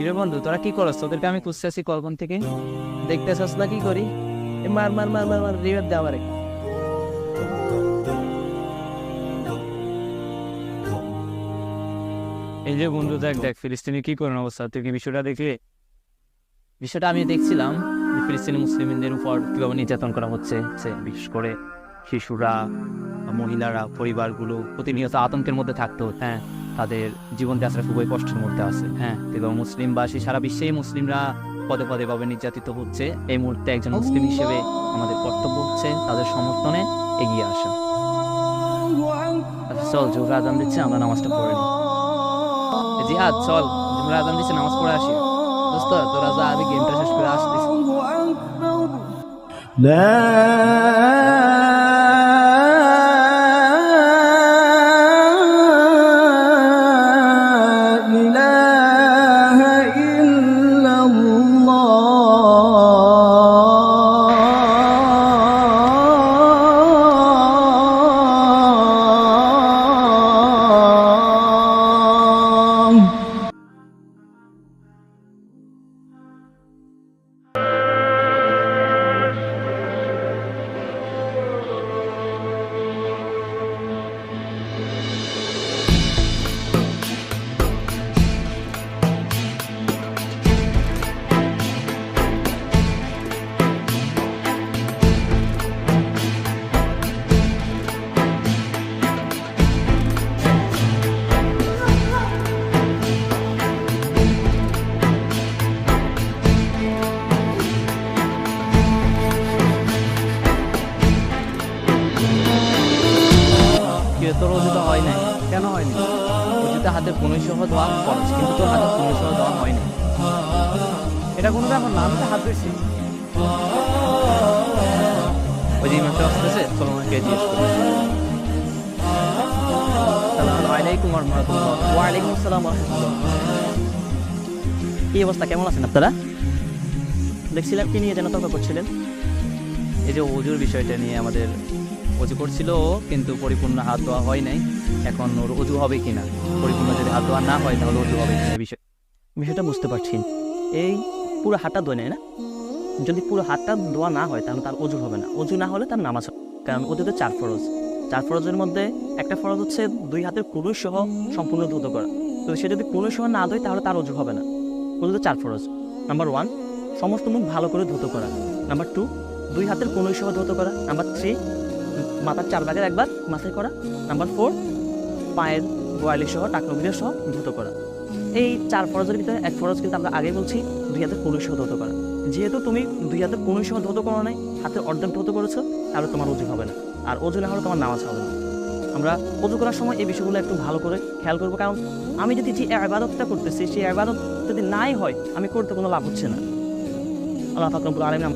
কিরে বন্ধু, তোরা কি করছ? তোদেরকে আমি খুঁজতেছি কলকন থেকে। দেখতেছস না কি করি? মার মার মার মার মার, রিভাইভ দে আমারে। এই যে বন্ধু, দেখ দেখ ফিলিস্তিনে কি করুন অবস্থা। তুই কি বিষয়টা দেখলি? বিষয়টা আমি দেখছিলাম যে ফিলিস্তিনি মুসলিমদের উপর কিভাবে নির্যাতন করা হচ্ছে, বিশেষ করে শিশুরা, মহিলারা, পরিবারগুলো প্রতিনিয়ত আতঙ্কের মধ্যে থাকতে হচ্ছে। হ্যাঁ, তাদের জীবনটা আসলে খুবই কষ্টের মধ্যে আছে। হ্যাঁ, এবং মুসলিমবাসী সারা বিশ্বেই মুসলিমরা পদে পদে ভাবে নির্যাতিত হচ্ছে। এই মুহূর্তে একজন মুসলিম হিসেবে আমাদের কর্তব্য হচ্ছে তাদের সমর্থনে এগিয়ে আসা। আচ্ছা চল, জোহর আজান দিচ্ছে, আমরা নামাজটা পড়ে নিই। জিহাদ চল, জোহর আজান দিচ্ছে, নামাজ পড়ে আসি। দোস্ত তোরা যা, আমি গেমটা শেষ করে আসতেছি। কিন্তু তোর অজুটা হয় নাই। কেন হয়নি? অজুতে হাতের কনুই সহ ধোয়া খরচ, কিন্তু তোর হাতের কনুই সহ ধোয়া হয় নাই। এটা কোনো ব্যাপার না, আমি তো হাত ধুইছি। ওই যে ইমামটা আসতেছে, চলো ওনাকে জিজ্ঞেস করি। আসসালামু আলাইকুম ওয়া রাহমাতুল্লাহ। ওয়ালাইকুম আসসালাম ওয়া রাহমাতুল্লাহ। কি অবস্থা, কেমন আছেন আপনারা? দেখছিলাম কি নিয়ে যেন তর্ক করছিলেন। এই যে অজুর বিষয়টা নিয়ে আমাদের অজু করছিল ও, কিন্তু পরিপূর্ণ হাত ধোয়া হয় নাই। এখন ওর অজু হবে কিনা, পরিপূর্ণ যদি হাত ধোয়া না হয় তাহলে অজু হবে কিনা বিষয়টা বুঝতে পারছি। এই পুরো হাতটা ধোয় নেয় না, যদি পুরো হাতটা ধোয়া না হয় তাহলে তার অজু হবে না। অজু না হলে তার নামাজ হবে। কারণ অজুতে 4 ফরজ। 4 ফরজের মধ্যে একটা ফরজ হচ্ছে 2 হাতের কনুই সহ সম্পূর্ণ ধুত করা। তো সে যদি কনুই সহ না ধোয় তাহলে তার অজু হবে না। অজুতে 4 ফরজ। নাম্বার 1, সমস্ত মুখ ভালো করে ধুত করা। নাম্বার 2, 2 হাতের কনুই সহ ধুত করা। নাম্বার 3, মাথার 4 ভাগের একবার মাথায় করা। নাম্বার 4, পায়ের গোয়ালি সহ টাকনুবিয়া সহ ধুত করা। এই 4 ফরজের ভিতরে এক ফরজ কিন্তু আমরা আগে বলছি 2 হাতের কনুই সহ ধুত করা। যেহেতু তুমি 2 হাতের কনুই সহ ধুত করো নাই, হাতের অর্ধেক ধুত করেছো, তাহলে তোমার অজু হবে না। আর অজু না হলে তোমার নামাজ হবে না। আমরা অজু করার সময় এই বিষয়গুলো একটু ভালো করে খেয়াল করবো। কারণ আমি যদি যে ইবাদতটা করতেছি সেই ইবাদত যদি নাই হয়, আমি করতে কোনো লাভ হচ্ছে না। আল্লাহ পাক রব্বুল আলামিন